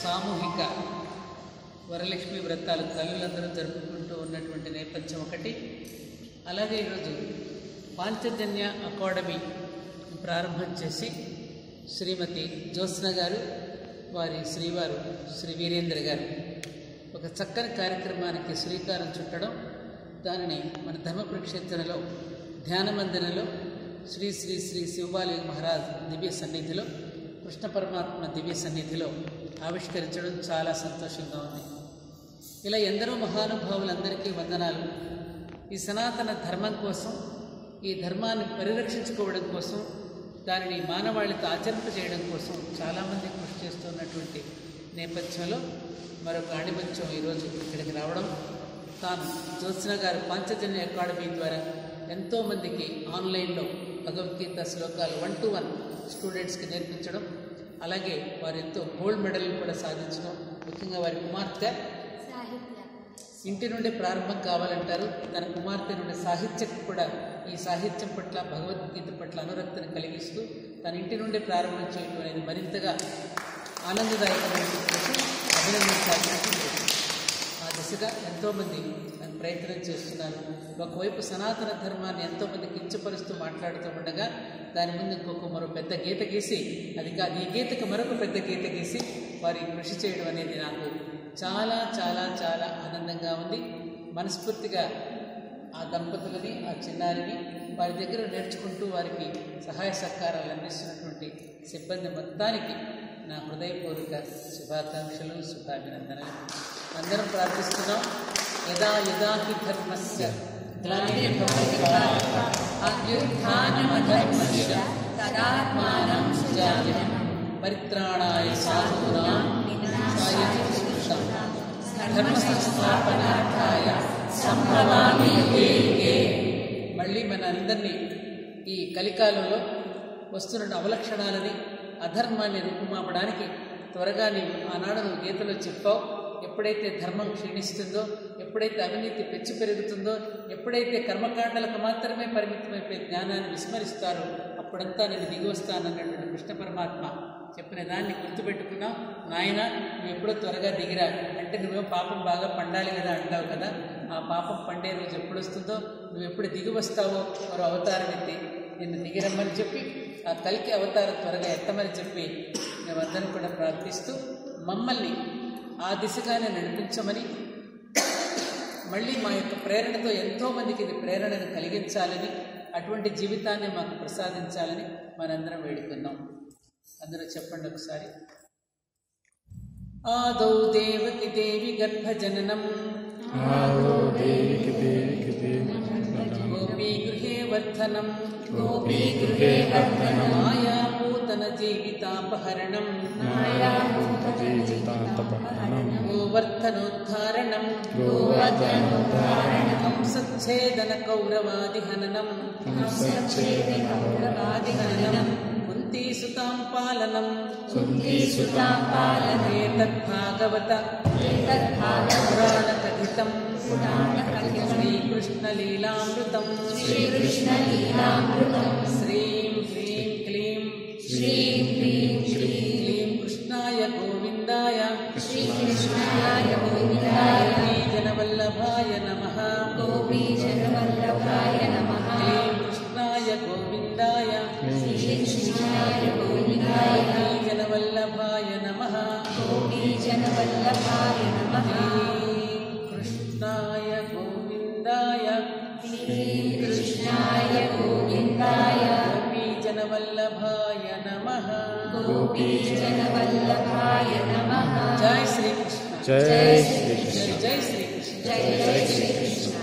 సామూహిక వరలక్ష్మి వ్రతాలు తల్లులందరూ జరుపుకుంటూ ఉన్నటువంటి నేపథ్యం ఒకటి. అలాగే ఈరోజు పాంచజన్య అకాడమీ ప్రారంభం చేసి శ్రీమతి జ్యోత్స్న గారు, వారి శ్రీవారు శ్రీ వీరేంద్ర గారు ఒక చక్కని కార్యక్రమానికి శ్రీకారం చుట్టడం, దానిని మన ధర్మప్రక్షేత్రంలో ధ్యాన మందిరంలో శ్రీ శ్రీ శ్రీ శివబాలి మహారాజ్ దివ్య సన్నిధిలో, కృష్ణ పరమాత్మ దివ్య సన్నిధిలో ఆవిష్కరించడం చాలా సంతోషంగా ఉంది. ఇలా ఎందరో మహానుభావులందరికీ వందనాలు. ఈ సనాతన ధర్మం కోసం, ఈ ధర్మాన్ని పరిరక్షించుకోవడం కోసం, దానిని మానవాళితో ఆచరింపజేయడం కోసం చాలామంది కృషి చేస్తున్నటువంటి నేపథ్యంలో మరొక ఆణిముత్యం ఈరోజు ఇక్కడికి రావడం, తాను జ్యోత్స్న గారు పాంచజన్య అకాడమీ ద్వారా ఎంతోమందికి ఆన్లైన్లో భగవద్గీత శ్లోకాలు 1-to-1 స్టూడెంట్స్కి నేర్పించడం, అలాగే వారు ఎంతో గోల్డ్ మెడల్ కూడా సాధించడం, ముఖ్యంగా వారి కుమార్తె ఇంటి నుండి ప్రారంభం కావాలంటారు. తన కుమార్తె నుండి సాహిత్యం కూడా, ఈ సాహిత్యం పట్ల భగవద్గీత పట్ల అనురక్తిని కలిగిస్తూ తన ఇంటి నుండి ప్రారంభం చేయడం అనేది మరింతగా ఆనందదాయకమైన కోసం అభినందించాల్సి. ఆ దిశగా ఎంతోమంది ప్రయత్నం చేస్తున్నారు. ఒకవైపు సనాతన ధర్మాన్ని ఎంతోమంది కించపరుస్తూ మాట్లాడుతూ ఉండగా దాని ముందు ఇంకొక మరో పెద్ద గీత గీసి, అది కాదు ఈ గీతకు మరొక పెద్ద గీత గీసి వారి కృషి చేయడం అనేది నాకు చాలా చాలా చాలా ఆనందంగా ఉంది. మనస్ఫూర్తిగా ఆ దంపతులని, ఆ చిన్నారిని వారి దగ్గర నేర్చుకుంటూ వారికి సహాయ సహకారాలు అందిస్తున్నటువంటి సిబ్బంది మొత్తానికి నా హృదయపూర్వక శుభాకాంక్షలు, శుభాభినందనలు. అందరం ప్రార్థిస్తున్నాం. యదా యదా హి ధర్మస్య గ్లానిర్భవతి భారత అభ్యుత్థానమధర్మస్య తదాత్మానం సృజామ్యహం పరిత్రాణాయ సాధూనాం వినాశాయ దుష్కృతాం ధర్మ సంస్థాపనార్థాయ సంభవామి యుగే యుగే. మళ్ళీ మన అందరినీ ఈ కలికాలంలో వస్తున్న అవలక్షణాలని, అధర్మాన్ని రూపుమాపడానికి త్వరగా నీవు ఆనాడు నువ్వు గీతలో చెప్పావు. ఎప్పుడైతే ధర్మం క్షీణిస్తుందో, ఎప్పుడైతే అవినీతి పెంచి పెరుగుతుందో, ఎప్పుడైతే కర్మకాండలకు మాత్రమే పరిమితమైపోయి జ్ఞానాన్ని విస్మరిస్తారో అప్పుడంతా నేను దిగి వస్తానన్నటువంటి కృష్ణ పరమాత్మ చెప్పిన దాన్ని గుర్తుపెట్టుకున్నావు. నాయన నువ్వు ఎప్పుడో త్వరగా దిగిరా అంటే, నువ్వేమో పాపం బాగా పండాలి కదా అంటావు కదా. ఆ పాపం పండే రోజు ఎప్పుడు వస్తుందో, నువ్వు ఎప్పుడు దిగి వస్తావో మరో అవతారం ఎత్తి నిన్ను దిగిరమ్మని చెప్పి, ఆ కల్కి అవతారం త్వరగా ఎత్తమని చెప్పి మేమందరం కూడా ప్రార్థిస్తూ మమ్మల్ని ఆ దిశగానే నడిపించమని, మళ్ళీ మా యొక్క ప్రేరణతో ఎంతోమందికి ఇది ప్రేరణను కలిగించాలని, అటువంటి జీవితాన్ని మాకు ప్రసాదించాలని మనందరం వేడుకున్నాం. అందరూ చెప్పండి ఒకసారి. ఆదౌ దేవకి దేవి గర్భజననం గోపీ గృహే వర్ధనం మాయాపూతన జీవితాపహరణం గోవర్ధనోద్ధారణం హంసచ్ఛేదన కౌరవాదిహననం కుంతీసుతాం పాలనం ఏతద్భాగవత పురాణకథితం శ్రీకృష్ణలీలామృతం శ్రీం హ్రీం క్లీం క్లీం కృష్ణాయ గోవిందాయ గోపీజనవల్లభాయ నమః క్లీం కృష్ణాయ గోవిందాయ గోపీజనవల్లభాయ నమః కృష్ణాయ గోవిందాయ గోపీజనవల్లభాయ నమః. జై శ్రీకృష్ణ, జై శ్రీకృష్ణ, జై శ్రీకృష్ణ, జై శ్రీకృష్ణ.